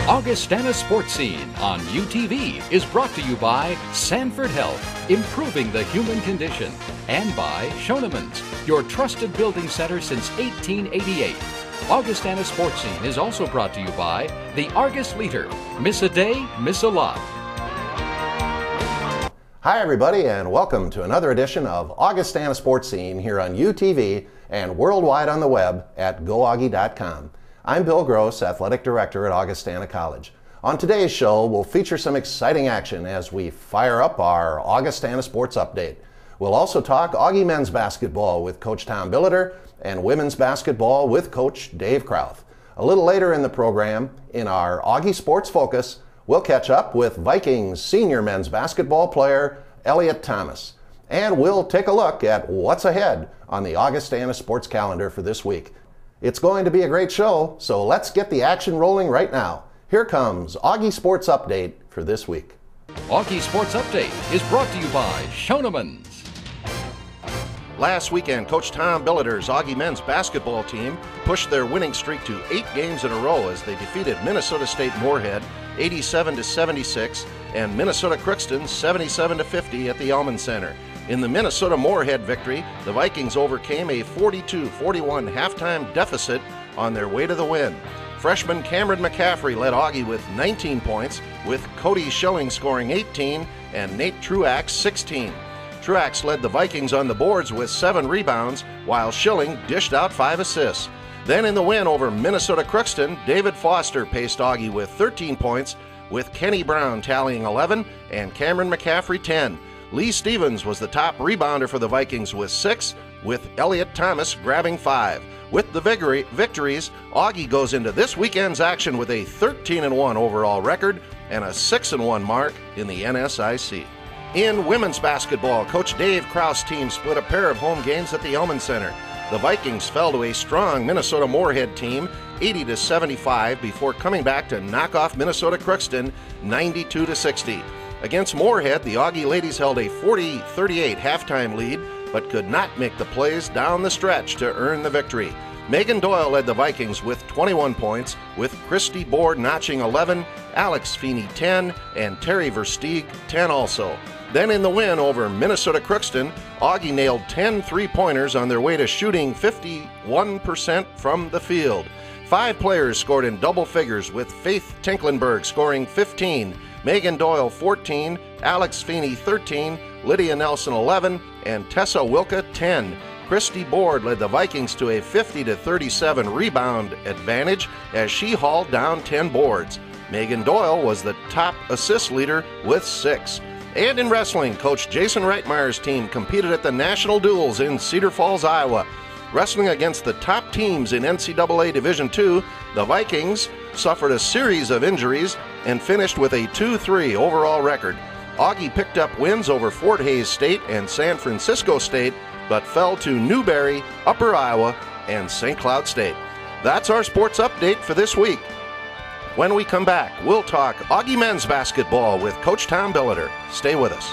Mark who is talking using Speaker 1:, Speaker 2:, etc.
Speaker 1: Augustana Sportscene on UTV is brought to you by Sanford Health, improving the human condition, and by Schoenemann's, your trusted building center since 1888. Augustana Sportscene is also brought to you by the Argus Leader. Miss a day, miss a lot.
Speaker 2: Hi everybody, and welcome to another edition of Augustana Sportscene here on UTV and worldwide on the web at goaugie.com. I'm Bill Gross, Athletic Director at Augustana College. On today's show, we'll feature some exciting action as we fire up our Augustana Sports Update. We'll also talk Augie men's basketball with Coach Tom Billiter and women's basketball with Coach Dave Krauth. A little later in the program, in our Augie Sports Focus, we'll catch up with Vikings senior men's basketball player Elliot Thomas. And we'll take a look at what's ahead on the Augustana Sports calendar for this week. It's going to be a great show, so let's get the action rolling right now. Here comes Augie Sports Update for this week.
Speaker 1: Augie Sports Update is brought to you by Schoenemann's.
Speaker 2: Last weekend, Coach Tom Billiter's Augie men's basketball team pushed their winning streak to 8 games in a row as they defeated Minnesota State Moorhead 87-76 and Minnesota Crookston 77-50 at the Elman Center. In the Minnesota Moorhead victory, the Vikings overcame a 42-41 halftime deficit on their way to the win. Freshman Cameron McCaffrey led Augie with 19 points, with Cody Schilling scoring 18 and Nate Truax 16. Truax led the Vikings on the boards with 7 rebounds, while Schilling dished out 5 assists. Then in the win over Minnesota Crookston, David Foster paced Augie with 13 points, with Kenny Brown tallying 11 and Cameron McCaffrey 10. Lee Stevens was the top rebounder for the Vikings with 6, with Elliot Thomas grabbing 5. With the victories, Augie goes into this weekend's action with a 13-1 overall record and a 6-1 mark in the NSIC. In women's basketball, Coach Dave Krauth's team split a pair of home games at the Elman Center. The Vikings fell to a strong Minnesota Moorhead team 80-75 before coming back to knock off Minnesota Crookston 92-60. Against Moorhead, the Augie ladies held a 40-38 halftime lead, but could not make the plays down the stretch to earn the victory. Megan Doyle led the Vikings with 21 points, with Christy Board notching 11, Alex Feeney 10, and Terry Versteeg 10 also. Then in the win over Minnesota Crookston, Augie nailed 10 three-pointers on their way to shooting 51% from the field. 5 players scored in double figures, with Faith Tinklenberg scoring 15, Megan Doyle 14, Alex Feeney 13, Lydia Nelson 11, and Tessa Wilka 10. Christy Board led the Vikings to a 50-37 rebound advantage as she hauled down 10 boards. Megan Doyle was the top assist leader with 6. And in wrestling, Coach Jason Reitmeyer's team competed at the National Duels in Cedar Falls, Iowa. Wrestling against the top teams in NCAA Division II, the Vikings suffered a series of injuries and finished with a 2-3 overall record. Augie picked up wins over Fort Hays State and San Francisco State, but fell to Newberry, Upper Iowa, and St. Cloud State. That's our sports update for this week. When we come back, we'll talk Augie men's basketball with Coach Tom Billiter. Stay with us.